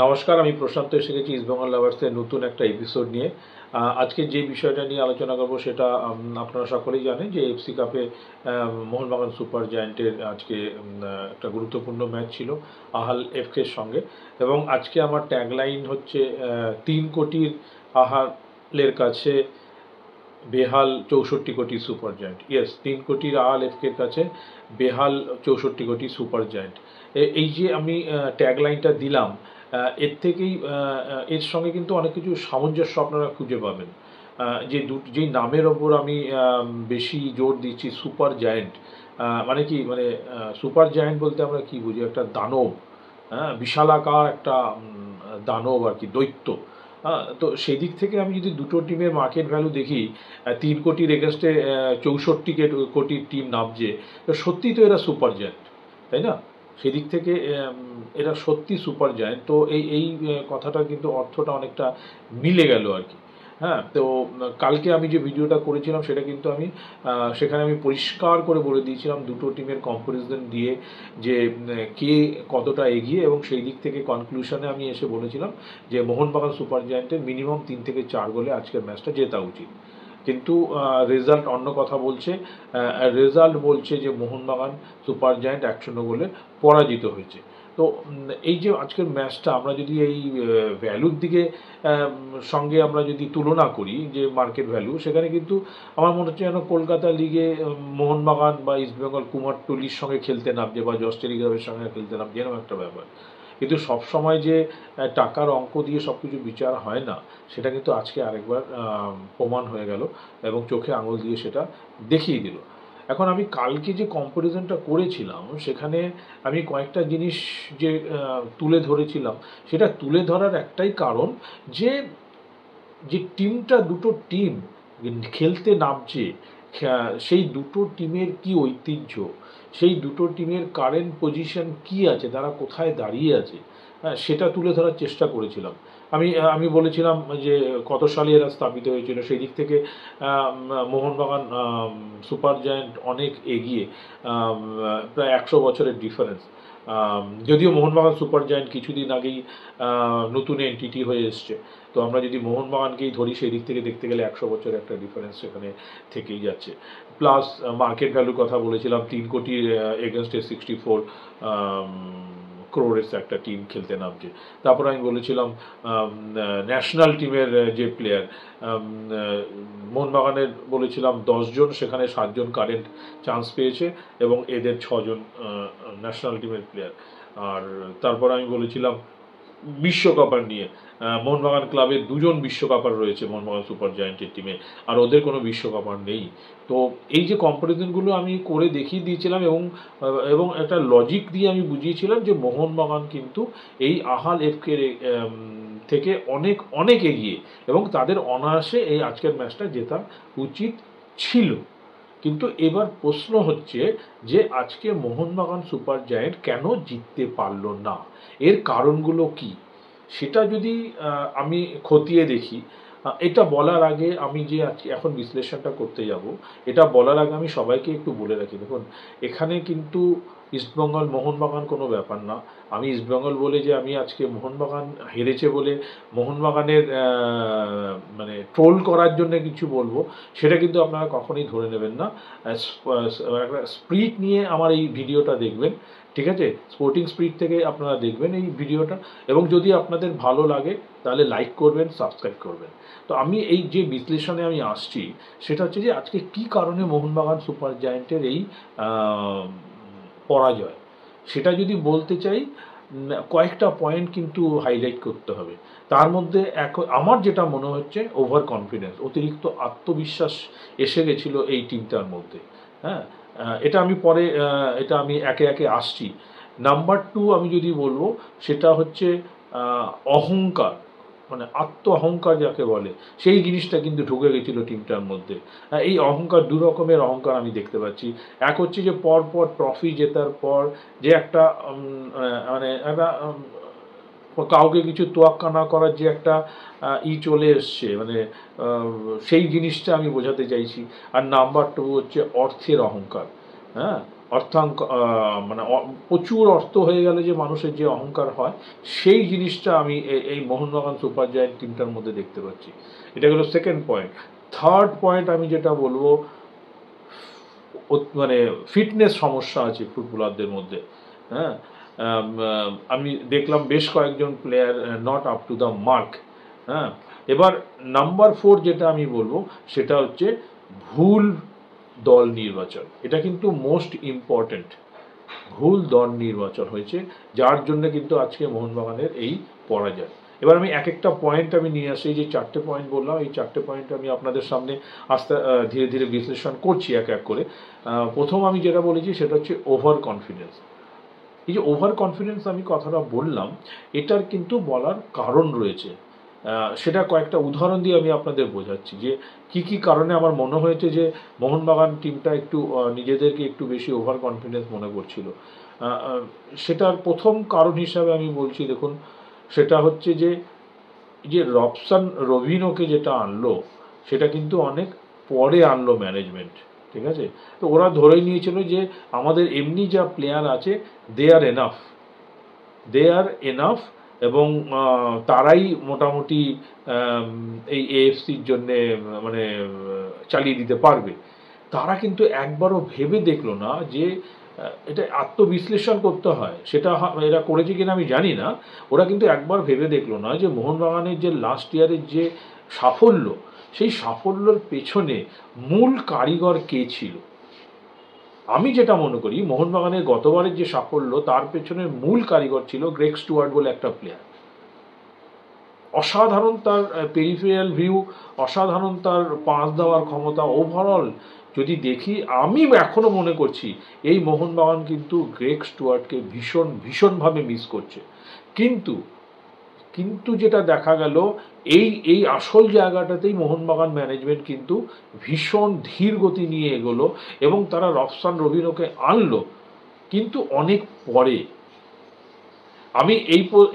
নমস্কার, আমি প্রশান্ত এসে গেছি ইস্টবেঙ্গল লাভার্সের নতুন একটা এপিসোড নিয়ে। আজকে যে বিষয়টা নিয়ে আলোচনা করব সেটা আপনারা সকলেই জানেন যে এফসি কাপে মোহনবাগান সুপার জায়ান্টের আজকে একটা গুরুত্বপূর্ণ ম্যাচ ছিল আহাল এফকের সঙ্গে। এবং আজকে আমার ট্যাগলাইন হচ্ছে 3 কোটির আহালের কাছে বেহাল 64 কোটি সুপার জায়ান্ট। ইয়েস, 3 কোটির আহাল এফকের কাছে বেহাল 64 কোটি সুপার জায়ান্ট। এই যে আমি ট্যাগলাইনটা দিলাম, এর থেকেই এর সঙ্গে কিন্তু অনেক কিছু সামঞ্জস্য আপনারা খুঁজে পাবেন। যেই নামের ওপর আমি বেশি জোর দিচ্ছি, সুপার জায়ান্ট, মানে কি, মানে সুপার জায়ান্ট বলতে আমরা কি বুঝি? একটা দানব, হ্যাঁ, বিশালাকার একটা দানব আর কি, দৈত্য। তো সেই দিক থেকে আমি যদি দুটো টিমের মার্কেট ভ্যালু দেখি, 3 কোটির এগেনস্টে 64 কোটির টিম নামছে, তো সত্যি তো এরা সুপার জায়ান্ট, তাই না? সেদিক থেকে এরা সত্যি সুপার জায়ান্ট। তো এই কথাটা কিন্তু অর্থটা অনেকটা মিলে গেল আর কি। হ্যাঁ, তো কালকে আমি যে ভিডিওটা করেছিলাম সেটা কিন্তু আমি সেখানে আমি পরিষ্কার করে বলে দিয়েছিলাম দুটো টিমের কম্পারিজন দিয়ে যে কে কতটা এগিয়ে, এবং সেই দিক থেকে কনক্লুশনে আমি এসে বলেছিলাম যে মোহনবাগান সুপার জায়ান্টের মিনিমাম 3 থেকে 4 গোলে আজকের ম্যাচটা জেতা উচিত। কিন্তু রেজাল্ট অন্য কথা বলছে। রেজাল্ট বলছে যে মোহনবাগান সুপার জায়ান্ট 1-0 গোলে পরাজিত হয়েছে। তো এই যে আজকের ম্যাচটা আমরা যদি এই ভ্যালুর দিকে সঙ্গে আমরা যদি তুলনা করি, যে মার্কেট ভ্যালু, সেখানে কিন্তু আমার মনে হচ্ছে যেন কলকাতা লিগে মোহনবাগান বা ইস্টবেঙ্গল কুমারটুলির সঙ্গে খেলতে নামছে বা জস টেলিগ্রাফের সঙ্গে খেলতে নামছে, এরকম একটা ব্যাপার। কিন্তু সবসময় যে টাকার অঙ্ক দিয়ে সব কিছু বিচার হয় না, সেটা কিন্তু আজকে আরেকবার প্রমাণ হয়ে গেল এবং চোখে আঙুল দিয়ে সেটা দেখিয়ে দিল। এখন আমি কালকে যে কম্পারিজনটা করেছিলাম সেখানে আমি কয়েকটা জিনিস যে তুলে ধরেছিলাম, সেটা তুলে ধরার একটাই কারণ, যে টিমটা, দুটো টিম খেলতে নামছে, সেই দুটো টিমের কি ঐতিহ্য, সেই দুটো টিমের কারেন্ট পজিশন কি আছে, তারা কোথায় দাঁড়িয়ে আছে, হ্যাঁ, সেটা তুলে ধরার চেষ্টা করেছিলাম। আমি বলেছিলাম যে কত সালে এরা স্থাপিত হয়েছিল, সেই দিক থেকে মোহনবাগান সুপার জায়ান্ট অনেক এগিয়ে, প্রায় 100 বছরের ডিফারেন্স। যদিও মোহনবাগান সুপার জায়ান্ট কিছুদিন আগেই নতুন এন্টিটি হয়ে এসছে, তো আমরা যদি মোহনবাগানকেই ধরি, সেই দিক থেকে দেখতে গেলে 100 বছরের একটা ডিফারেন্স সেখানে থেকেই যাচ্ছে। প্লাস মার্কেট ভ্যালুর কথা বলেছিলাম, 3 কোটির এগেনস্টে 64 ক্রোরের একটা টিম খেলতে নামছে। তারপর আমি বলেছিলাম ন্যাশনাল টিমের যে প্লেয়ার, মোহনবাগানের বলেছিলাম 10 জন, সেখানে 7 জন কারেন্ট চান্স পেয়েছে এবং এদের 6 জন ন্যাশনাল টিমের প্লেয়ার। আর তারপর আমি বলেছিলাম বিশ্বকাপার নিয়ে, মোহনবাগান ক্লাবের 2 জন বিশ্বকাপার রয়েছে মোহনবাগান সুপার জায়ান্টের টিমে, আর ওদের কোনো বিশ্বকাপার নেই। তো এই যে কম্পারিজনগুলো আমি করে দেখিয়ে দিয়েছিলাম এবং একটা লজিক দিয়ে আমি বুঝিয়েছিলাম যে মোহনবাগান কিন্তু এই আহাল এফকের থেকে অনেক অনেক এগিয়ে, এবং তাদের অনায়াসে এই আজকের ম্যাচটা জেতা উচিত ছিল। কিন্তু এবার প্রশ্ন হচ্ছে যে আজকে মোহনবাগান সুপার জায়ান্ট কেন জিততে পারল না, এর কারণগুলো কি, সেটা যদি আমি খতিয়ে দেখি। এটা বলার আগে আমি যে এখন বিশ্লেষণটা করতে যাব, এটা বলার আগে আমি সবাইকে একটু বলে রাখি, দেখুন, এখানে কিন্তু ইস্টবেঙ্গল মোহনবাগান কোনো ব্যাপার না। আমি ইস্টবেঙ্গল বলে যে আমি আজকে মোহনবাগান হেরেছে বলে মোহনবাগানের মানে ট্রোল করার জন্য কিছু বলবো, সেটা কিন্তু আপনারা কখনোই ধরে নেবেন না। একটা স্পিরিট নিয়ে আমার এই ভিডিওটা দেখবেন, ঠিক আছে? স্পোর্টিং স্পিরিট থেকে আপনারা দেখবেন এই ভিডিওটা, এবং যদি আপনাদের ভালো লাগে তাহলে লাইক করবেন, সাবস্ক্রাইব করবেন। তো আমি এই যে বিশ্লেষণে আমি আসছি, সেটা হচ্ছে যে আজকে কি কারণে মোহনবাগান সুপার জায়ান্টের এই পরাজয়, সেটা যদি বলতে চাই, কয়েকটা পয়েন্ট কিন্তু হাইলাইট করতে হবে। তার মধ্যে আমার যেটা মনে হচ্ছে, ওভার কনফিডেন্স, অতিরিক্ত আত্মবিশ্বাস এসে গেছিলো এই টিমটার মধ্যে। হ্যাঁ, এটা আমি পরে এটা আমি একে একে আসছি। নাম্বার 2 আমি যদি বলবো, সেটা হচ্ছে অহংকার, মানে আত্ম অহংকার যাকে বলে, সেই জিনিসটা কিন্তু ঢুকে গেছিলো টিমটার মধ্যে। এই অহংকার, 2 রকমের অহংকার আমি দেখতে পাচ্ছি। এক হচ্ছে যে পরপর ট্রফি জেতার পর যে একটা মানে একটা কাউকে কিছু তোয়াক্কা না করার যে একটা চলে এসছে, মানে সেই জিনিসটা আমি বোঝাতে চাইছি। আর নাম্বার 2 হচ্ছে অর্থের অহংকার। হ্যাঁ, মানে প্রচুর অর্থ হয়ে গেলে যে মানুষের যে অহংকার হয়, সেই জিনিসটা আমি এই মোহনবাগান সুপার জায়ান্ট টিমটার মধ্যে দেখতে পাচ্ছি। এটা হলো সেকেন্ড পয়েন্ট। থার্ড পয়েন্ট আমি যেটা বলবো, মানে ফিটনেস সমস্যা আছে ফুটবলারদের মধ্যে। হ্যাঁ, আমি দেখলাম বেশ কয়েকজন player not up to the mark. হ্যাঁ, এবার নাম্বার 4 যেটা আমি বলবো সেটা হচ্ছে ভুল দল নির্বাচন। এটা কিন্তু মোস্ট ইম্পর্টেন্ট। ভুল দল নির্বাচন হয়েছে, যার জন্য কিন্তু আজকে মোহনবাগানের এই পরাজয়। এবার আমি এক একটা পয়েন্ট আমি নিয়ে আসি, যে 4টে পয়েন্ট বললাম, এই 4টে পয়েন্ট আমি আপনাদের সামনে ধীরে ধীরে বিশ্লেষণ করছি এক এক করে। প্রথম আমি যেটা বলেছি সেটা হচ্ছে ওভার কনফিডেন্স। এই যে ওভার কনফিডেন্স আমি কথাটা বললাম, এটার কিন্তু বলার কারণ রয়েছে। সেটা কয়েকটা উদাহরণ দিয়ে আমি আপনাদের বোঝাচ্ছি যে কি কি কারণে আমার মনে হয়েছে যে মোহনবাগান টিমটা একটু নিজেদেরকে একটু বেশি ওভার কনফিডেন্স মনে করছিল। সেটার প্রথম কারণ হিসাবে আমি বলছি, দেখুন, সেটা হচ্ছে যে যে রবসান রবিনোকে যেটা আনলো, সেটা কিন্তু অনেক পরে আনলো ম্যানেজমেন্ট। ঠিক আছে, তো ওরা ধরেই নিয়েছিল যে আমাদের এমনি যা প্লেয়ার আছে দে আর এনাফ, এবং তারাই মোটামুটি এই এএফসির জন্যে মানে চালিয়ে দিতে পারবে। তারা কিন্তু একবারও ভেবে দেখলো না যে এটা আত্মবিশ্লেষণ করতে হয়, সেটা এরা করেছে কিনা আমি জানি না। ওরা কিন্তু একবার ভেবে দেখলো না যে মোহনবাগানের যে লাস্ট ইয়ারের যে সাফল্য, সেই সাফল্যের পেছনে মূল কারিগর কে ছিল। আমি যেটা মনে করি, মোহনবাগানের গতবারের যে সাফল্য, তার পেছনে মূল কারিগর ছিল গ্রেগ স্টুয়ার্ট বলে একটা প্লেয়ার। অসাধারণ তার পেরিফেরিয়াল ভিউ, অসাধারণ তার পাস দেওয়ার ক্ষমতা। ওভারঅল যদি দেখি, আমি এখনও মনে করছি এই মোহনবাগান কিন্তু গ্রেগ স্টুয়ার্টকে ভীষণভাবে মিস করছে। কিন্তু যেটা দেখা গেল, এই আসল জায়গাটাতেই মোহনবাগান ম্যানেজমেন্ট কিন্তু ভীষণ ধীর গতি নিয়ে এগোলো, এবং তারা রবসান রবিনোকে আনলো কিন্তু অনেক পরে। আমি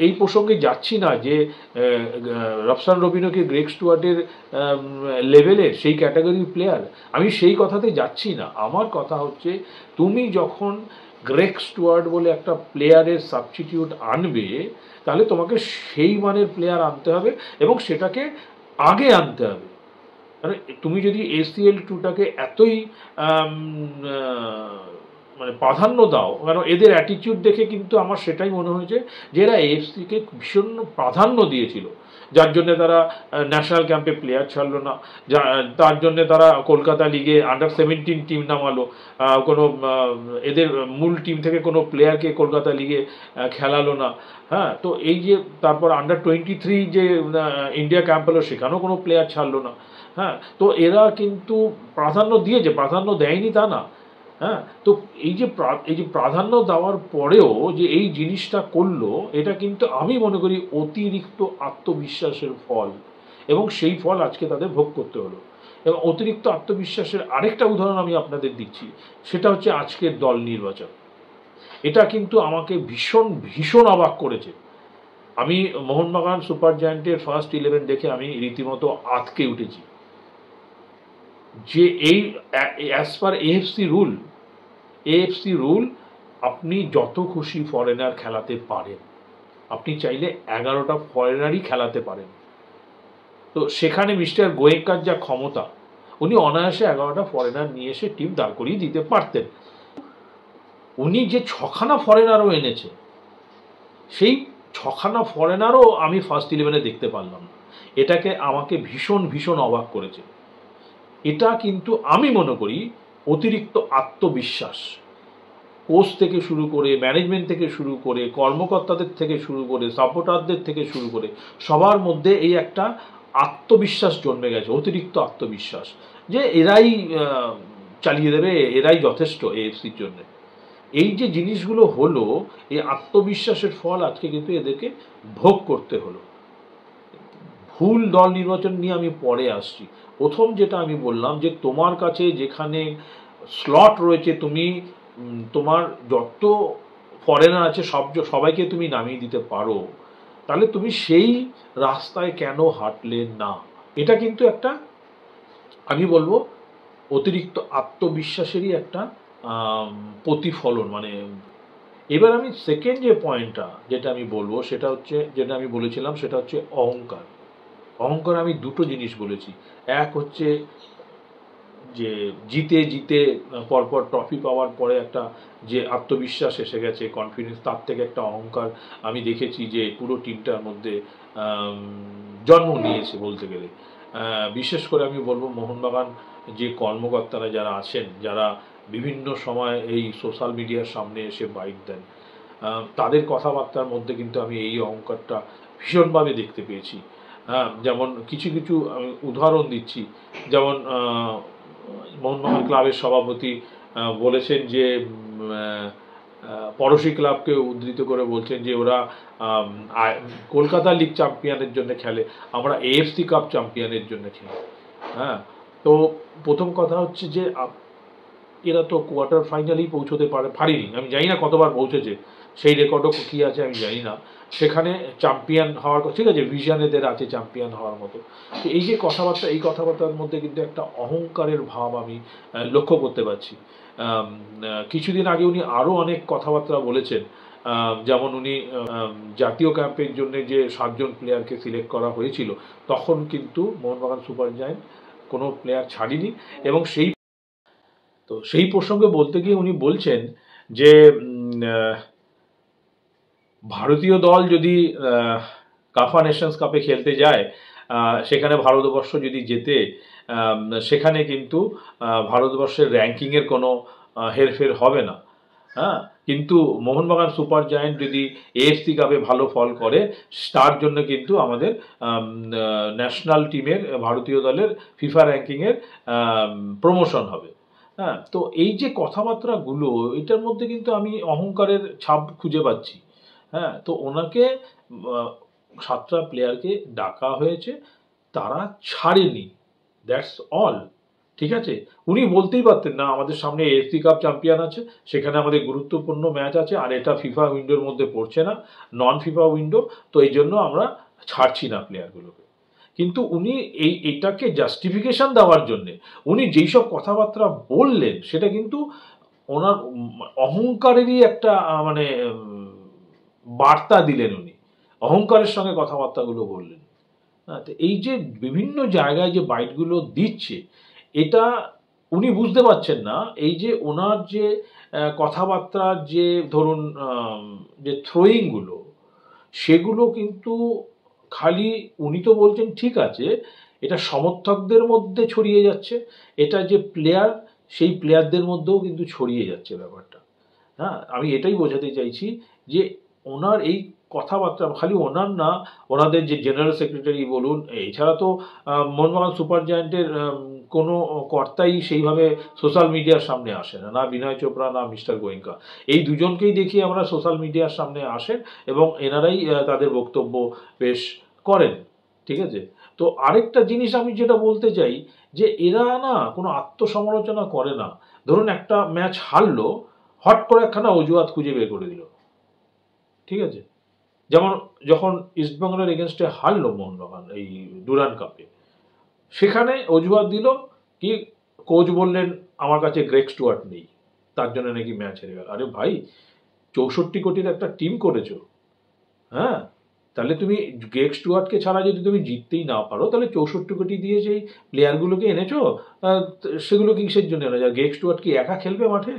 এই প্রসঙ্গে যাচ্ছি না যে রবসান রবিনো কি গ্রেগ স্টুয়ার্টের লেভেলের সেই ক্যাটাগরির প্লেয়ার, আমি সেই কথাতে যাচ্ছি না। আমার কথা হচ্ছে, তুমি যখন গ্রেগ স্টুয়ার্ট বলে একটা প্লেয়ারের সাবস্টিটিউট আনবে, তাহলে তোমাকে সেই মানের প্লেয়ার আনতে হবে, এবং সেটাকে আগে আনতে হবে। মানে তুমি যদি ACL 2টাকে এতই মানে প্রাধান্য দাও, কারণ এদের অ্যাটিটিউড দেখে কিন্তু আমার সেটাই মনে হয়েছে যে এরা AFCকে ভীষণ প্রাধান্য দিয়েছিল, যার জন্য তারা ন্যাশনাল ক্যাম্পে প্লেয়ার ছাড়লো না, তার জন্য তারা কলকাতা লিগে আন্ডার-17 টিম নামালো, কোনো এদের মূল টিম থেকে কোনো প্লেয়ারকে কলকাতা লিগে খেলালো না। হ্যাঁ, তো এই যে তারপর আন্ডার-23 যে ইন্ডিয়া ক্যাম্প হলো, সেখানেও কোনো প্লেয়ার ছাড়লো না। হ্যাঁ, তো এরা কিন্তু প্রাধান্য দিয়েছে, প্রাধান্য দেয়নি তা না। হ্যাঁ, তো এই যে প্রাধান্য দেওয়ার পরেও যে এই জিনিসটা করলো, এটা কিন্তু আমি মনে করি অতিরিক্ত আত্মবিশ্বাসের ফল, এবং সেই ফল আজকে তাদের ভোগ করতে হলো। এবং অতিরিক্ত আত্মবিশ্বাসের আরেকটা উদাহরণ আমি আপনাদের দিচ্ছি, সেটা হচ্ছে আজকের দল নির্বাচন। এটা কিন্তু আমাকে ভীষণ অবাক করেছে। আমি মোহনবাগান সুপার জায়ান্টের ফার্স্ট 11 দেখে আমি রীতিমতো আঁতকে উঠেছি যে এই অ্যাজ পার AFC রুল আপনি যত খুশি ফরেনার খেলাতে পারেন, আপনি চাইলে 11টা ফরেনারই খেলাতে পারেন। তো সেখানে মিস্টার গোয়েঙ্কার যা ক্ষমতা, উনি অনায়াসে 11টা ফরেনার নিয়ে এসে টিম দাঁড় করিয়ে দিতে পারতেন। উনি যে 6খানা ফরেনারও এনেছে, সেই 6খানা ফরেনারও আমি ফার্স্ট 11-এ দেখতে পারলাম না। এটাকে আমাকে ভীষণ অবাক করেছে। এটা কিন্তু আমি মনে করি অতিরিক্ত আত্মবিশ্বাস, কোচ থেকে শুরু করে, ম্যানেজমেন্ট থেকে শুরু করে, কর্মকর্তাদের থেকে শুরু করে, সাপোর্টারদের থেকে শুরু করে, সবার মধ্যে এই একটা আত্মবিশ্বাস জন্মে গেছে, অতিরিক্ত আত্মবিশ্বাস, যে এরাই চালিয়ে দেবে, এরাই যথেষ্ট AFCর জন্য। এই যে জিনিসগুলো হলো, এই আত্মবিশ্বাসের ফল আজকে কিন্তু এদেরকে ভোগ করতে হলো। ভুল দল নির্বাচন নিয়ে আমি পরে আসছি। প্রথম যেটা আমি বললাম, যে তোমার কাছে যেখানে স্লট রয়েছে, তুমি তোমার যত ফরেনার আছে সবাইকে তুমি নামিয়ে দিতে পারো, তাহলে তুমি সেই রাস্তায় কেন হাঁটলে না? এটা কিন্তু একটা, আমি বলবো, অতিরিক্ত আত্মবিশ্বাসেরই একটা আম, প্রতিফলন মানে। এবার আমি সেকেন্ড যে পয়েন্টটা যেটা আমি বলবো সেটা হচ্ছে, যেটা আমি বলেছিলাম সেটা হচ্ছে অহংকার। অহংকার আমি দুটো জিনিস বলেছি। এক হচ্ছে যে জিতে জিতে পরপর ট্রফি পাওয়ার পরে একটা যে আত্মবিশ্বাস এসে গেছে, কনফিডেন্স, তার থেকে একটা অহংকার আমি দেখেছি যে পুরো টিমটার মধ্যে আম, জন্ম নিয়েছে বলতে গেলে। বিশেষ করে আমি বলবো মোহনবাগান যে কর্মকর্তারা যারা আছেন, যারা বিভিন্ন সময় এই সোশ্যাল মিডিয়ার সামনে এসে বাইট দেন, তাদের কথাবার্তার মধ্যে কিন্তু আমি এই অহংকারটা ভীষণভাবে দেখতে পেয়েছি। যেমন কিছু কিছু আমি উদাহরণ দিচ্ছি। যেমন মোহনবাগান ক্লাবের সভাপতি বলেছেন যে পড়শি ক্লাবকে উদ্ধৃত করে বলছেন যে ওরা আম, কলকাতা লিগ চ্যাম্পিয়নের জন্য খেলে, আমরা এএফসি কাপ চ্যাম্পিয়নের জন্য খেলি। হ্যাঁ, তো প্রথম কথা হচ্ছে যে এরা তো কোয়ার্টার ফাইনালেই পৌঁছতে পারেনি, আমি জানি না কতবার পৌঁছেছে, সেই রেকর্ডও কী আছে আমি জানি না। সেখানে চ্যাম্পিয়ন হওয়ার, ঠিক আছে, ভিশন এদের আছে চ্যাম্পিয়ন হওয়ার মতো। তো এই যে কথাবার্তা, এই কথাবার্তার মধ্যে কিন্তু একটা অহংকারের ভাব আমি লক্ষ্য করতে পারছি। কিছুদিন আগে উনি আরও অনেক কথাবার্তা বলেছেন। যেমন উনি জাতীয় ক্যাম্পের জন্য যে 7জন প্লেয়ারকে সিলেক্ট করা হয়েছিল, তখন কিন্তু মোহনবাগান সুপার জায়ান্ট কোনো প্লেয়ার ছাড়েনি। এবং সেই প্রসঙ্গে বলতে গিয়ে উনি বলছেন যে ভারতীয় দল যদি কাফা নেশনস কাপে খেলতে যায়, সেখানে ভারতবর্ষ যদি জেতে, সেখানে কিন্তু ভারতবর্ষের র্যাঙ্কিংয়ের কোনো হেরফের হবে না। হ্যাঁ, কিন্তু মোহনবাগান সুপার জায়ান্ট যদি এএফসি কাপে ভালো ফল করে, তার জন্য কিন্তু আমাদের ন্যাশনাল টিমের, ভারতীয় দলের ফিফা র্যাঙ্কিংয়ের প্রমোশন হবে। হ্যাঁ, তো এই যে কথাবার্তাগুলো, এটার মধ্যে কিন্তু আমি অহংকারের ছাপ খুঁজে পাচ্ছি। হ্যাঁ, তো ওনাকে 7টা প্লেয়ারকে ডাকা হয়েছে, তারা ছাড়েনি, দ্যাটস অল। ঠিক আছে, উনি বলতেই পারতেন না আমাদের সামনে এএফসি কাপ চ্যাম্পিয়ন আছে, সেখানে আমাদের গুরুত্বপূর্ণ ম্যাচ আছে, আর এটা ফিফা উইন্ডোর মধ্যে পড়ছে না, নন ফিফা উইন্ডো, তো এই জন্য আমরা ছাড়ছি না প্লেয়ারগুলোকে। কিন্তু উনি এটাকে জাস্টিফিকেশন দেওয়ার জন্যে উনি যেই সব কথাবার্তা বললেন, সেটা কিন্তু ওনার অহংকারেরই একটা মানে বার্তা দিলেন উনি, অহংকারের সঙ্গে কথাবার্তাগুলো বললেন। হ্যাঁ, তো এই যে বিভিন্ন জায়গায় যে বাইটগুলো দিচ্ছে, এটা উনি বুঝতে পারছেন না। এই যে ওনার যে কথাবার্তার যে ধরুন যে থ্রোয়িংগুলো, সেগুলো কিন্তু খালি উনি তো বলছেন ঠিক আছে, এটা সমর্থকদের মধ্যে ছড়িয়ে যাচ্ছে, এটা যে প্লেয়ার, সেই প্লেয়ারদের মধ্যেও কিন্তু ছড়িয়ে যাচ্ছে ব্যাপারটা। হ্যাঁ, আমি এটাই বোঝাতে চাইছি যে ওনার এই কথাবার্তা খালি ওনার না, ওনাদের যে জেনারেল সেক্রেটারি বলুন, এছাড়া তো মোহনবাগান সুপার জায়ান্টের কোনো কর্তাই সেইভাবে সোশ্যাল মিডিয়ার সামনে আসে না, না বিনয় চোপড়া না মিস্টার গোয়েঙ্কা। এই দুজনকেই দেখি আমরা সোশ্যাল মিডিয়ার সামনে আসেন এবং এনারাই তাদের বক্তব্য পেশ করেন। ঠিক আছে, তো আরেকটা জিনিস আমি যেটা বলতে চাই, যে এরা না কোনো আত্মসমালোচনা করে না। ধরুন একটা ম্যাচ হারলো, হট করে একখানা অজুহাত খুঁজে বের করে দিল। ঠিক আছে, যেমন যখন ইস্টবেঙ্গলের এগেনস্টে হারলো মোহনবাগান এই ডুরান্ড কাপে, সেখানে অজুহাত দিল কি, কোচ বললেন আমার কাছে গ্রেগ স্টুয়ার্ট নেই, তার জন্য নাকি ম্যাচ হেরে গেল। আরে ভাই, 64 কোটির একটা টিম করেছো। হ্যাঁ, তাহলে তুমি গ্রেগ স্টুয়ার্টকে ছাড়া যদি তুমি জিততেই না পারো, তাহলে 64 কোটি দিয়ে যেই প্লেয়ারগুলোকে এনেছো, সেগুলো কিসের জন্য এনে? গ্রেগ স্টুয়ার্ট কি একা খেলবে মাঠে?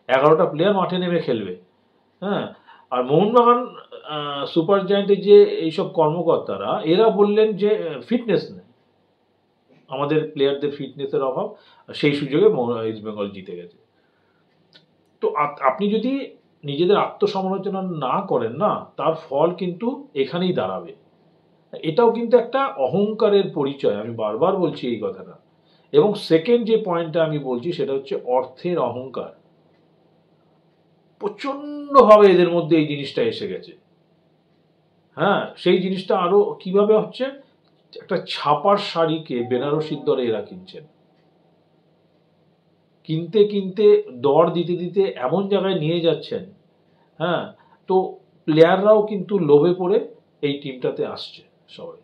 11টা প্লেয়ার মাঠে নেমে খেলবে। হ্যাঁ, আর মোহনবাগান সুপার জায়ান্টের যে এইসব কর্মকর্তারা, এরা বললেন যে ফিটনেস নেই, আমাদের প্লেয়ারদের ফিটনেসের অভাব, সেই সুযোগে ইস্ট বেঙ্গল জিতে গেছে। তো আপনি যদি নিজেদের আত্মসমালোচনা না করেন না, তার ফল কিন্তু এখানেই দাঁড়াবে। এটাও কিন্তু একটা অহংকারের পরিচয়, আমি বারবার বলছি এই কথাটা। এবং সেকেন্ড যে পয়েন্টটা আমি বলছি, সেটা হচ্ছে অর্থের অহংকার। প্রচণ্ডভাবে এদের মধ্যে এই জিনিসটা এসে গেছে। হ্যাঁ, সেই জিনিসটা আরো কিভাবে হচ্ছে, একটা ছাপার শাড়িকে বেনারসির দরে এরা কিনছেন, কিনতে কিনতে দর দিতে দিতে এমন জায়গায় নিয়ে যাচ্ছেন। হ্যাঁ, তো প্লেয়াররাও কিন্তু লোভে পড়ে এই টিমটাতে আসছে সবাই।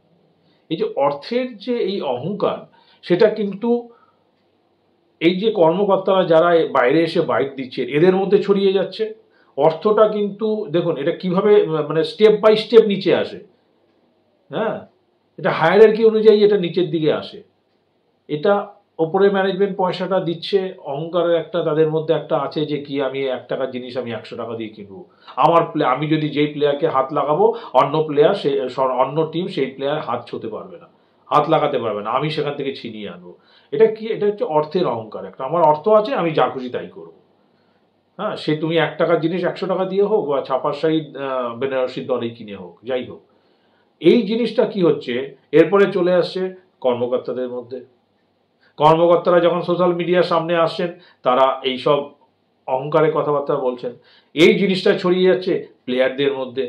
এই যে অর্থের যে এই অহংকার, সেটা কিন্তু এই যে কর্মকর্তারা যারা বাইরে এসে বাইট দিচ্ছে এদের মধ্যে ছড়িয়ে যাচ্ছে। অর্থটা কিন্তু দেখুন এটা কিভাবে মানে স্টেপ বাই স্টেপ নিচে আসে। হ্যাঁ, এটা হায়ারার্কি অনুযায়ী এটা নিচের দিকে আসে। এটা ওপরে ম্যানেজমেন্ট পয়সাটা দিচ্ছে, অহংকারের একটা তাদের মধ্যে একটা আছে যে কি আমি 1 টাকার জিনিস আমি 100 টাকা দিয়ে কিনবো। আমি যদি যেই প্লেয়ারকে হাত লাগাবো অন্য প্লেয়ার সে অন্য টিম সেই প্লেয়ার হাত ছুঁতে পারবে না, হাত লাগাতে পারবে না, আমি সেখান থেকে ছিনিয়ে আনবো। এটা কি? এটা হচ্ছে অর্থের অহংকার একটা। আমার অর্থ আছে, আমি যা খুশি তাই করবো। হ্যাঁ, সে তুমি 1 টাকার জিনিস 100 টাকা দিয়ে হোক বা ছাপার শাড়ি বেনারসির দরেই কিনে হোক, যাই হোক। এই জিনিসটা কি হচ্ছে, এরপরে চলে আসছে কর্মকর্তাদের মধ্যে। কর্মকর্তারা যখন সোশ্যাল মিডিয়ার সামনে আসছেন তারা এইসব অহংকারে কথাবার্তা বলছেন। এই জিনিসটা ছড়িয়ে যাচ্ছে প্লেয়ারদের মধ্যে।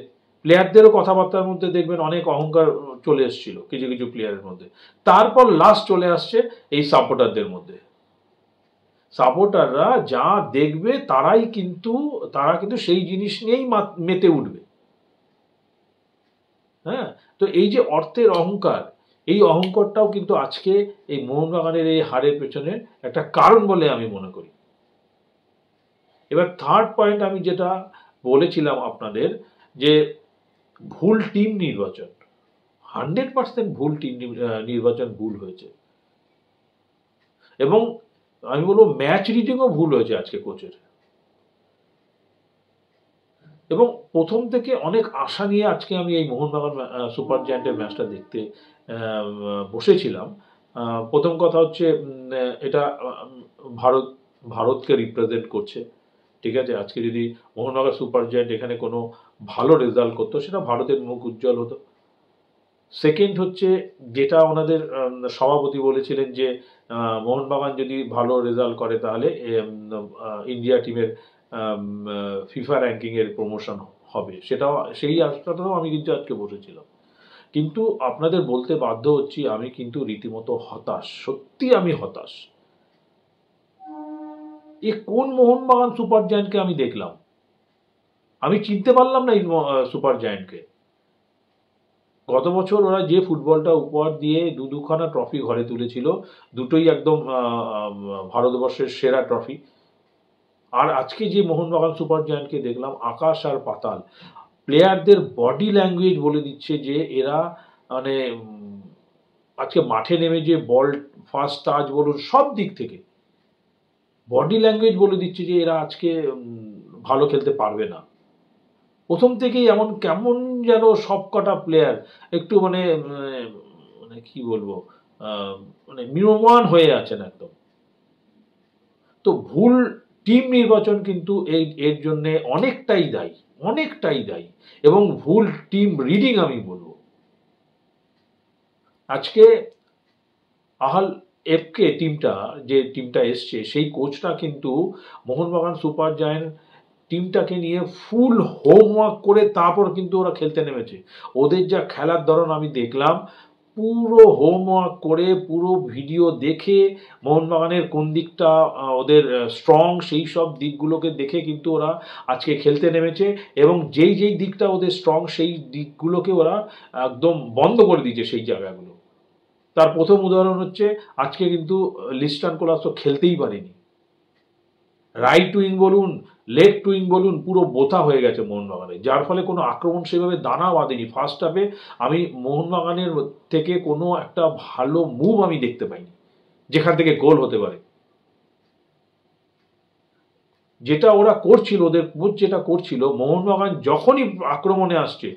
প্লেয়ারদেরও কথাবার্তার মধ্যে দেখবেন অনেক অহংকার চলে এসেছিল কিছু কিছু প্লেয়ারের মধ্যে। তারপর লাস্ট চলে আসছে এই সাপোর্টারদের মধ্যে। সাপোর্টাররা যা দেখবে তারা কিন্তু সেই জিনিস নিয়েই মেতে উঠবে। হ্যাঁ, তো এই যে অর্থের অহংকার, এই অহংকারটাও কিন্তু আজকে এই মোহনবাগানের এই হারের পেছনে একটা কারণ বলে আমি মনে করি। এবার থার্ড পয়েন্ট আমি যেটা বলেছিলাম আপনাদের, যে ভুল টিম নির্বাচন। 100% ভুল টিম নির্বাচন ভুল হয়েছে, এবং আমি বলবো ম্যাচ রিডিংও ভুল হয়েছে আজকে কোচের। এবং প্রথম থেকে অনেক আশা নিয়ে আজকে আমি এই মোহনবাগান সুপার জায়ান্টের ম্যাচটা দেখতে বসেছিলাম। প্রথম কথা হচ্ছে এটা ভারতকে রিপ্রেজেন্ট করছে, ঠিক আছে। আজকে যদি মোহনবাগান সুপার জায়ান্ট এখানে কোনো ভালো রেজাল্ট করতো সেটা ভারতের মুখ উজ্জ্বল হতো। সেকেন্ড হচ্ছে যেটা ওনাদের সভাপতি বলেছিলেন যে মোহনবাগান যদি ভালো রেজাল্ট করে তাহলে ইন্ডিয়া টিমের ফিফা র্যাঙ্কিংয়ের প্রমোশন হবে, সেই আশাটাও আমি কিন্তু আজকে বসেছিলাম। কিন্তু আপনাদের বলতে বাধ্য হচ্ছি আমি কিন্তু রীতিমতো হতাশ, সত্যি আমি হতাশ। এ কোন মোহনবাগান সুপার জায়ান্টকে আমি দেখলাম? আমি চিনতে পারলাম না এই সুপার জায়ান্টকে। গত বছর ওরা যে ফুটবলটা উপহার দিয়ে দুখানা ট্রফি ঘরে তুলেছিল, দুটোই একদম ভারতবর্ষের সেরা ট্রফি। আর আজকে যে মোহনবাগান সুপার জায়ান্টকে দেখলাম, আকাশ আর পাতাল। প্লেয়ারদের বডি ল্যাঙ্গুয়েজ বলে দিচ্ছে যে এরা মানে আজকে মাঠে নেমে যে বল ফার্স্ট টাচ বলুন, সব দিক থেকে বডি ল্যাঙ্গুয়েজ বলে দিচ্ছে যে এরা আজকে ভালো খেলতে পারবে না। প্রথম থেকেই এমন কেমন যেন সব কটা প্লেয়ার একটু মানে কি বলবো, মানে ম্রিয়মাণ হয়ে আছেন একদম। তো ভুল টিম নির্বাচন কিন্তু এর জন্য অনেকটাই দায়ী, এবং ভুল টিম রিডিং আমি বলবো। আজকে আহাল এফকে যে টিমটা এসছে সেই কোচটা কিন্তু মোহনবাগান সুপার জায়ান্ট টিমটাকে নিয়ে ফুল হোমওয়ার্ক করে তারপর কিন্তু ওরা খেলতে নেমেছে। ওদের যা খেলার ধরন আমি দেখলাম, পুরো হোমওয়ার্ক করে পুরো ভিডিও দেখে মোহনবাগানের কোন দিকটা ওদের স্ট্রং সেই সব দিকগুলোকে দেখে কিন্তু ওরা আজকে খেলতে নেমেছে, এবং যেই দিকটা ওদের স্ট্রং সেই দিকগুলোকে ওরা একদম বন্ধ করে দিয়েছে সেই জায়গাগুলো। তার প্রথম উদাহরণ হচ্ছে আজকে কিন্তু লিস্টান কোলাসো খেলতেই পারেনি। রাইট উইং বলুন, লেফট উইং বলুন, পুরো বোথা হয়ে গেছে মোহনবাগানে, যার ফলে কোনো আক্রমণ সেভাবে দানা বাঁধেনি। ফার্স্ট হাফে আমি মোহনবাগানের থেকে কোনো একটা ভালো মুভ আমি দেখতে পাইনি যেখান থেকে গোল হতে পারে। যেটা ওরা করছিল, ওদের কোচ যেটা করছিল, মোহনবাগান যখনই আক্রমণে আসছে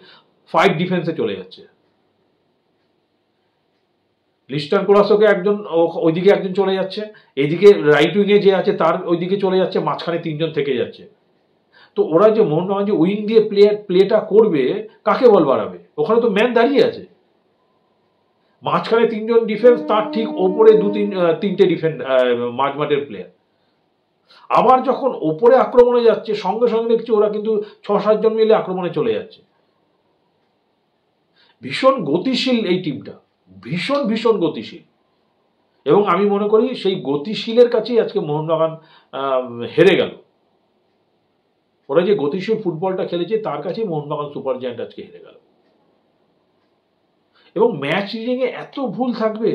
5 ডিফেন্সে চলে যাচ্ছে। লিস্টান কোলাসোকে ওইদিকে একজন চলে যাচ্ছে, এইদিকে রাইট উইংয়ে যে আছে তার ওইদিকে চলে যাচ্ছে, মাঝখানে 3জন থেকে যাচ্ছে। তো ওরা যে মোহনবাগান যে উইং দিয়ে প্লেটা করবে, কাকে বল বাড়াবে? ওখানে তো ম্যান দাঁড়িয়ে আছে, মাঝখানে 3জন ডিফেন্স, তার ঠিক ওপরে 3টে ডিফেন্স মাঝমাঠের প্লেয়ার। আবার যখন ওপরে আক্রমণে যাচ্ছে সঙ্গে সঙ্গে দেখছি ওরা কিন্তু 6-7 জন মিলে আক্রমণে চলে যাচ্ছে। ভীষণ গতিশীল এই টিমটা, ভীষণ গতিশীল, এবং আমি মনে করি সেই গতিশীলের কাছেই আজকে মোহনবাগান হেরে গেল। ওরা যে গতিশীল ফুটবলটা খেলেছে তার কাছেই মোহনবাগান সুপার জায়ান্ট আজকে হেরে গেল। এবং ম্যাচ রিডিংয়ে এত ভুল থাকবে,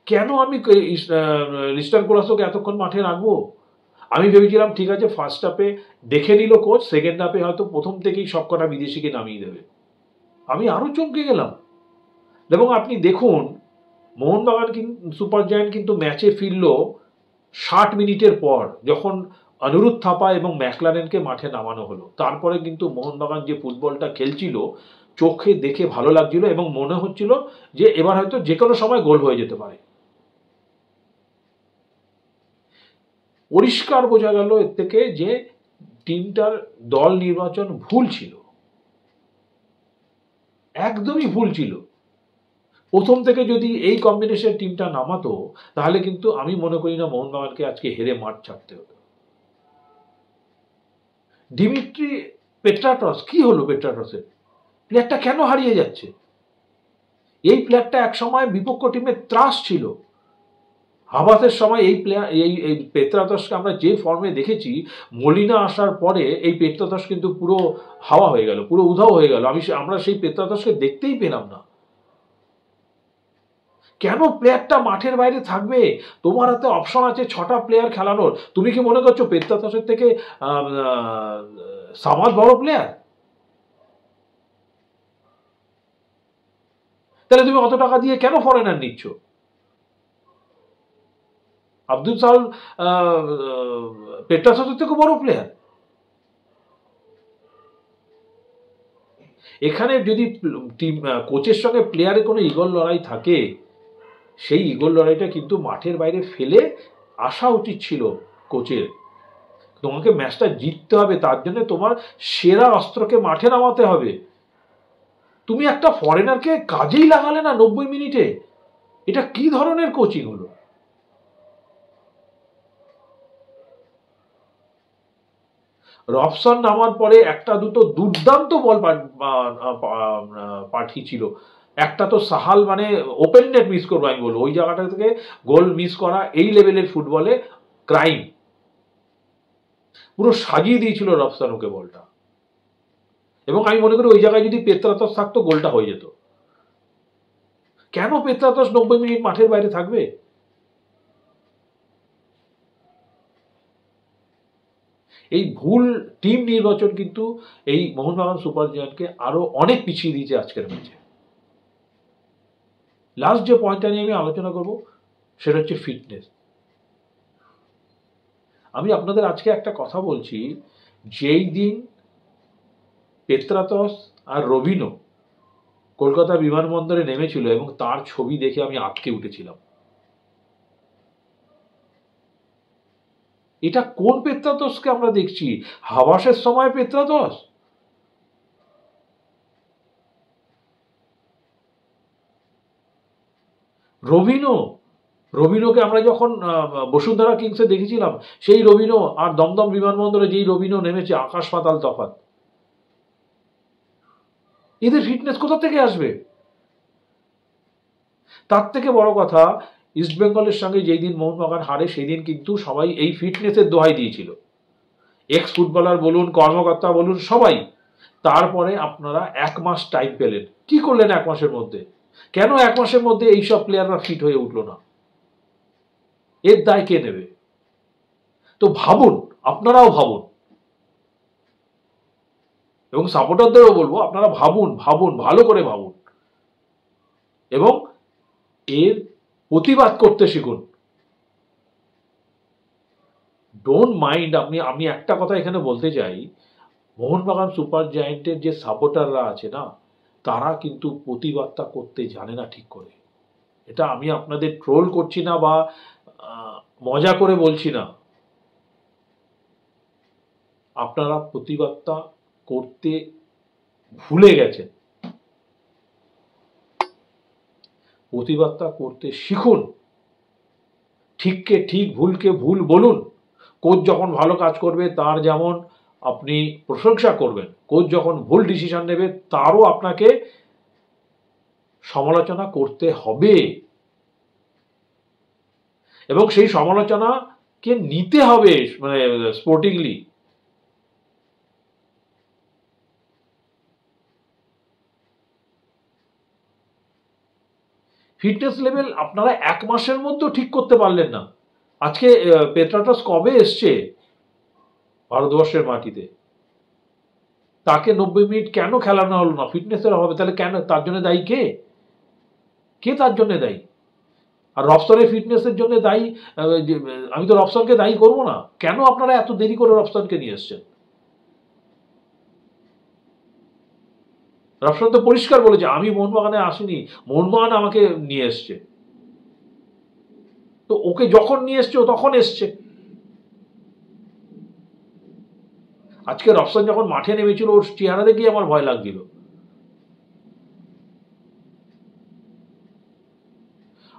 কেন আমি লিস্টার কোলাসোকে এতক্ষণ মাঠে রাখবো? আমি ভেবেছিলাম ঠিক আছে ফার্স্ট হাফে দেখে নিল কোচ, সেকেন্ড হাফে হয়তো প্রথম থেকেই সবকটা বিদেশিকে নামিয়ে দেবে। আমি আরো চমকে গেলাম। এবং আপনি দেখুন মোহনবাগান সুপার জায়ান্ট কিন্তু ম্যাচে ফিরল 60 মিনিটের পর, যখন অনুরোধ থাপা এবং ম্যাকলারেনকে মাঠে নামানো হলো। তারপরে কিন্তু মোহনবাগান যে ফুটবলটা খেলছিল চোখে দেখে ভালো লাগছিল এবং মনে হচ্ছিল যে এবার হয়তো যে কোনো সময় গোল হয়ে যেতে পারে। পরিষ্কার বোঝা গেল এর থেকে যে টিমটার দল নির্বাচন ভুল ছিল, একদমই ভুল ছিল। প্রথম থেকে যদি এই কম্বিনেশন টিমটা নামাতো তাহলে কিন্তু আমি মনে করি না মোহনবাগানকে আজকে হেরে মাঠ ছাড়তে হতো। দিমিত্রি পেট্রাটস, কি হলো পেট্রাটসের? প্লেয়ারটা কেন হারিয়ে যাচ্ছে? এই প্লেয়ারটা একসময় বিপক্ষ টিমের ত্রাস ছিল। হাবাসের সময় এই প্লেয়ার এই পেত্রাতসকে আমরা যে ফর্মে দেখেছি, মলিনা আসার পরে এই পেত্রাতস কিন্তু পুরো হাওয়া হয়ে গেল, পুরো উধাও হয়ে গেল। আমরা সেই পেত্রাতসকে দেখতেই পেলাম না। কেন প্লেয়ারটা মাঠের বাইরে থাকবে? তোমার হাতে অপশন আছে 6টা প্লেয়ার খেলানোর। তুমি কি মনে করছো পেত্রাতসের থেকে সামাদ বড় প্লেয়ার? তাহলে তুমি অত টাকা দিয়ে কেন ফরেনার নিচ্ছ? আব্দুল সাল পেট্রাতসের থেকে বড় প্লেয়ার। এখানে যদি টিম কোচের সঙ্গে প্লেয়ারের কোনো ইগল লড়াই থাকে, সেই ইগল লড়াইটা কিন্তু মাঠের বাইরে ফেলে আসা উচিত ছিল কোচের। তোমাকে ম্যাচটা জিততে হবে, তার জন্য তোমার সেরা অস্ত্রকে মাঠে নামাতে হবে। তুমি একটা ফরেনারকে কাজেই লাগালে না 90 মিনিটে। এটা কি ধরনের কোচিং হলো? রবসন নামার পরে একটা দুটো দুর্দান্ত বল পাঠিয়েছিল। একটা তো সাহাল, মানে ওপেন নেট মিস করবো আমি বলবো, ওই জায়গাটা থেকে গোল মিস করা এই লেভেলের ফুটবলে ক্রাইম। পুরো সাজিয়ে দিয়েছিল রবসন ওকে বলটা। এবং আমি মনে করি ওই জায়গায় যদি পেত্রাতস থাকতো গোলটা হয়ে যেত। কেন পেত্রাতস 90 মিনিট মাঠের বাইরে থাকবে? এই ভুল টিম নির্বাচন কিন্তু এই মোহনবাগান সুপার জায়ান্টকে আরো অনেক পিছিয়ে দিয়েছে আজকের ম্যাচে। লাস্ট যে পয়েন্টটা নিয়ে আমি আলোচনা করব সেটা হচ্ছে ফিটনেস। আমি আপনাদের আজকে একটা কথা বলছি, যেই দিন পেত্রাতস আর রবিনো কলকাতা বিমানবন্দরে নেমেছিল এবং তার ছবি দেখে আমি আটকে উঠেছিলাম। এটা কোন পেত্রাতসকে আমরা দেখছি? হাবাসের সময় পেত্রাতস? রবিনোকে আমরা যখন বসুন্ধরা কিংসে দেখেছিলাম, সেই রবিনো আর দমদম বিমানবন্দরে যেই রবিনো নেমেছে, আকাশ পাতাল তফাৎ। এদের ফিটনেস কোথা থেকে আসবে? তার থেকে বড় কথা, ইস্টবেঙ্গলের সঙ্গে যেই দিন মোহনবাগান হারে সেই দিন কিন্তু সবাই এই ফিটনেসের দোহাই দিয়েছিল, এক্স ফুটবলার বলুন, কর্মকর্তা বলুন, সবাই। তারপরে আপনারা 1 মাস টাইম পেলেন, কি করলেন 1 মাসের মধ্যে? কেন 1 মাসের মধ্যে এইসব প্লেয়াররা ফিট হয়ে উঠলো না? এর দায় কে নেবে? তো ভাবুন, আপনারাও ভাবুন, এবং সাপোর্টারদেরও বলবো আপনারা ভাবুন, ভালো করে ভাবুন এবং এর প্রতিবাদ করতে শিখুন। Don't mind. আমি একটা কথা এখানে বলতে চাই, মোহনবাগান সুপার জায়ান্টের যে সাপোর্টাররা আছে না, তারা কিন্তু প্রতিবাদটা করতে জানে না ঠিক করে। এটা আমি আপনাদের ট্রোল করছি না বা মজা করে বলছি না। আপনারা প্রতিবাদটা করতে ভুলে গেছেন। প্রতিবাদটা করতে শিখুন। ঠিককে ঠিক, ভুলকে ভুল বলুন। কোচ যখন ভালো কাজ করবে তার যেমন আপনি প্রশংসা করবেন, কোচ যখন ভুল ডিসিশন নেবে তারও আপনাকে সমালোচনা করতে হবে এবং সেই সমালোচনাকে নিতে হবে, মানে স্পোর্টিংলি। ফিটনেস লেভেল আপনারা 1 মাসের মধ্যেও ঠিক করতে পারলেন না। আজকে পেত্রাটস কবে এসছে ভারতবর্ষের মাটিতে? তাকে 90 মিনিট কেন খেলানো হলো না? ফিটনেসের অভাবে। তাহলে কেন? তার জন্য দায়ী কে? কে তার জন্য দায়ী? আর রবসনের ফিটনেসের জন্য দায়ী আমি তো রবসনকে দায়ী করবো না। কেন আপনারা এত দেরি করে রবসনকে নিয়ে এসছেন? রবসন তো পরিষ্কার বলেছে আমি মোহনবাগানে আসিনি, মোহনবাগান আমাকে নিয়ে এসছে। তো ওকে যখন নিয়ে এসছে ও তখন এসছে। আজকে রবসন যখন মাঠে নেমেছিল ওর চেহারা দেখেই আমার ভয় লাগছিল।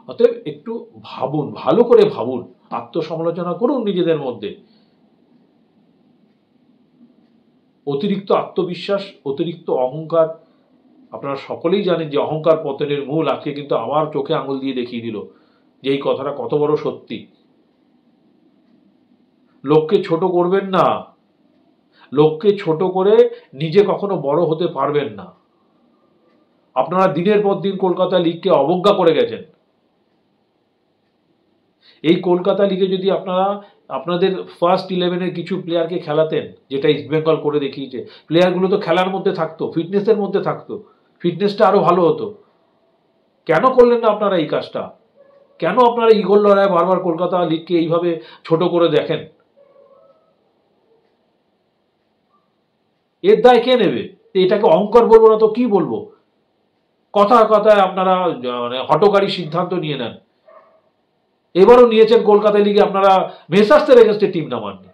অতএব একটু ভাবুন, ভালো করে ভাবুন, আত্মসমালোচনা করুন নিজেদের মধ্যে। অতিরিক্ত আত্মবিশ্বাস, অতিরিক্ত অহংকার, আপনারা সকলেই জানেন যে অহংকার পতনের মূল। আজকে কিন্তু আবার চোখে আঙুল দিয়ে দেখিয়ে দিল যে এই কথাটা কত বড় সত্যি। লোককে ছোট করবেন না, লোককে ছোট করে নিজে কখনো বড় হতে পারবেন না। আপনারা দিনের পর দিন কলকাতা লিগকে অবজ্ঞা করে গেছেন। এই কলকাতা লিগে যদি আপনারা আপনাদের ফার্স্ট 11-এর কিছু প্লেয়ারকে খেলাতেন, যেটা ইস্টবেঙ্গল করে দেখিয়েছে, প্লেয়ারগুলো তো খেলার মধ্যে থাকতো, ফিটনেসের মধ্যে থাকতো, ফিটনেসটা আরো ভালো হতো। কেন করলেন না আপনারা এই কাজটা? কেন আপনারা ইগল লড়ায় বারবার কলকাতা লিগকে এইভাবে ছোট করে দেখেন? এর দায় কে নেবে? এটাকে অহংকার বলবো না তো কি বলবো? কথায় কথায় আপনারা মানে হঠকারী সিদ্ধান্ত নিয়ে নেন। এবারও নিয়েছেন কলকাতা লিগে আপনারা মেসার্সের এগেন্স্টে টিম নামাননি।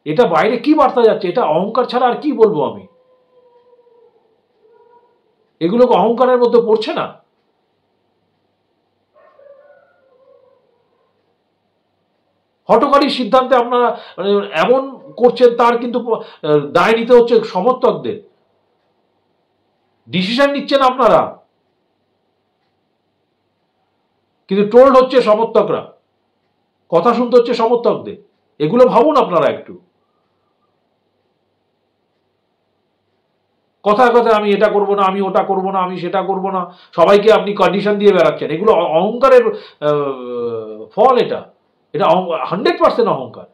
এটা বাইরে কি বার্তা যাচ্ছে? এটা অহংকার ছাড়া আর কি বলবো আমি? এগুলো অহংকারের মধ্যে পড়ছে না? হঠকারী সিদ্ধান্তে আপনারা এমন করছেন, তার কিন্তু দায় নিতে হচ্ছে সমর্থকদের। ডিসিশন নিচ্ছেন আপনারা, কিন্তু ট্রোলড হচ্ছে সমর্থকরা, কথা শুনতে হচ্ছে সমর্থকদের। এগুলো ভাবুন আপনারা একটু। কথায় কথায় আমি এটা করবো না, আমি ওটা করবো না, আমি সেটা করবো না, সবাইকে আপনি কন্ডিশন দিয়ে বেড়াচ্ছেন। এগুলো অহংকারের ফল। এটা 100% অহংকার।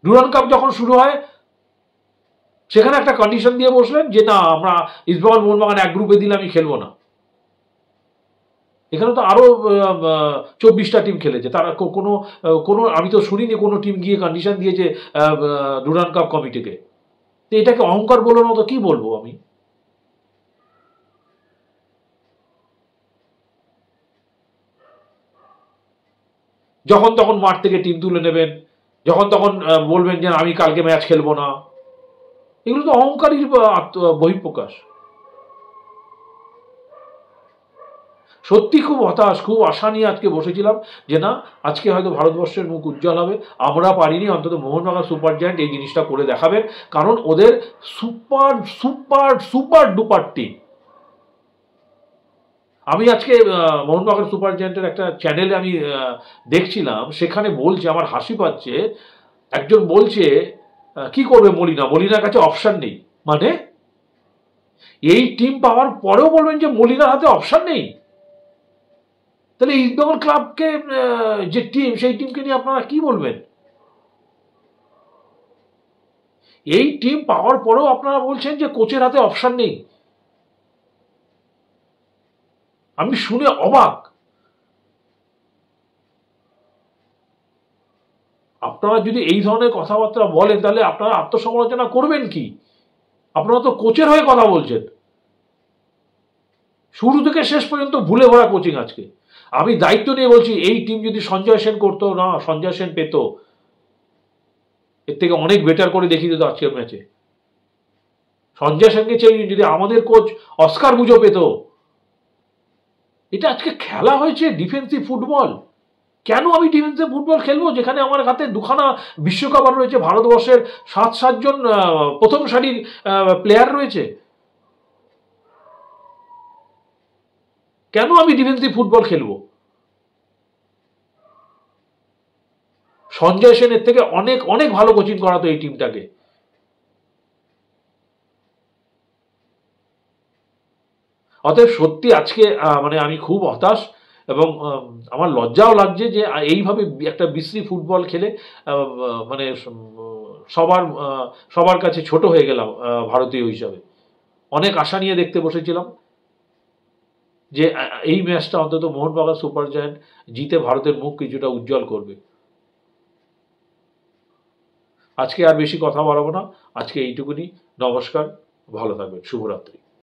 ডুরান্ড কাপ যখন শুরু হয় সেখানে একটা কন্ডিশন দিয়ে বসলেন যে না, আমরা ইস্টবেঙ্গল মোহনবাগান এক গ্রুপে দিলে আমি খেলবো না। এখানে তো আরো 24টা টিম খেলেছে, তারা কোনো কোনো আমি তো শুনিনি কোনো টিম গিয়ে কন্ডিশন দিয়েছে ডুরান্ড কাপ কমিটিকে। তো এটাকে অহংকার বলো না তো কি বলবো আমি? যখন তখন মাঠ থেকে টিম তুলে নেবেন, যখন তখন বলবেন যে আমি কালকে ম্যাচ খেলবো না। এগুলো তো অহংকারীর বহিঃপ্রকাশ। সত্যি খুব হতাশ, খুব আশা নিয়ে আজকে বসেছিলাম যে না, আজকে হয়তো ভারতবর্ষের মুখ উজ্জ্বল হবে। আমরা পারিনি, অন্তত মোহনবাগান সুপার জায়ান্ট এই জিনিসটা করে দেখাবেন, কারণ ওদের super super super duper team. আমি আজকে মোহনবাগান সুপার জায়ান্টের একটা চ্যানেলে আমি দেখছিলাম, সেখানে বলছে, আমার হাসি পাচ্ছে, একজন বলছে কি করবে মলিনার কাছে অপশন নেই। মানে এই টিম পাওয়ার পরেও বলবেন যে মলিনার হাতে অপশন নেই? তাহলে ইস্টবেঙ্গল ক্লাবকে যে টিম, সেই টিমকে নিয়ে আপনারা কি বলবেন? এই টিম পাওয়ার পরেও আপনারা বলছেন যে কোচের হাতে অপশন নেই। আমি শুনে অবাক। আপনারা যদি এই ধরনের কথাবার্তা বলেন তাহলে আপনারা আত্মসমালোচনা করবেন কি? আপনারা তো কোচের হয়ে কথা বলছেন। শুরু থেকে শেষ পর্যন্ত ভুলে ভরা কোচিং আজকে। আমি দায়িত্ব নিয়ে বলছি, এই টিম যদি সঞ্জয় সেন করতো না, সঞ্জয় সেন পেত, এর থেকে অনেক বেটার করে দেখিয়ে দিত আজকের ম্যাচে। সঞ্জয় সেনকে চেয়ে যদি আমাদের কোচ অস্কার বুঝো পেত। এটা আজকে খেলা হয়েছে ডিফেন্সিভ ফুটবল। কেন আমি ডিফেন্সিভ ফুটবল খেলবো যেখানে আমার হাতে দুখানা বিশ্বকাপ আর রয়েছে, ভারতবর্ষের 7 জন প্রথম সারির প্লেয়ার রয়েছে? কেন আমি ডিফেন্সিভ ফুটবল খেলবো? সঞ্জয় সেনের থেকে অনেক অনেক ভালো কোচিং করাতো এই টিমটাকে। অতএব সত্যি আজকে মানে আমি খুব হতাশ এবং আমার লজ্জাও লাগছে যে এইভাবে একটা বিশ্রী ফুটবল খেলে মানে সবার সবার কাছে ছোট হয়ে গেলাম ভারতীয় হিসাবে। অনেক আশা নিয়ে দেখতে বসেছিলাম যে এই ম্যাচটা অন্তত মোহনবাগান সুপার জায়ান্ট জিতে ভারতের মুখ কিছুটা উজ্জ্বল করবে। আজকে আর বেশি কথা বাড়াবো না, আজকে এইটুকুনি। নমস্কার, ভালো থাকবেন, শুভরাত্রি।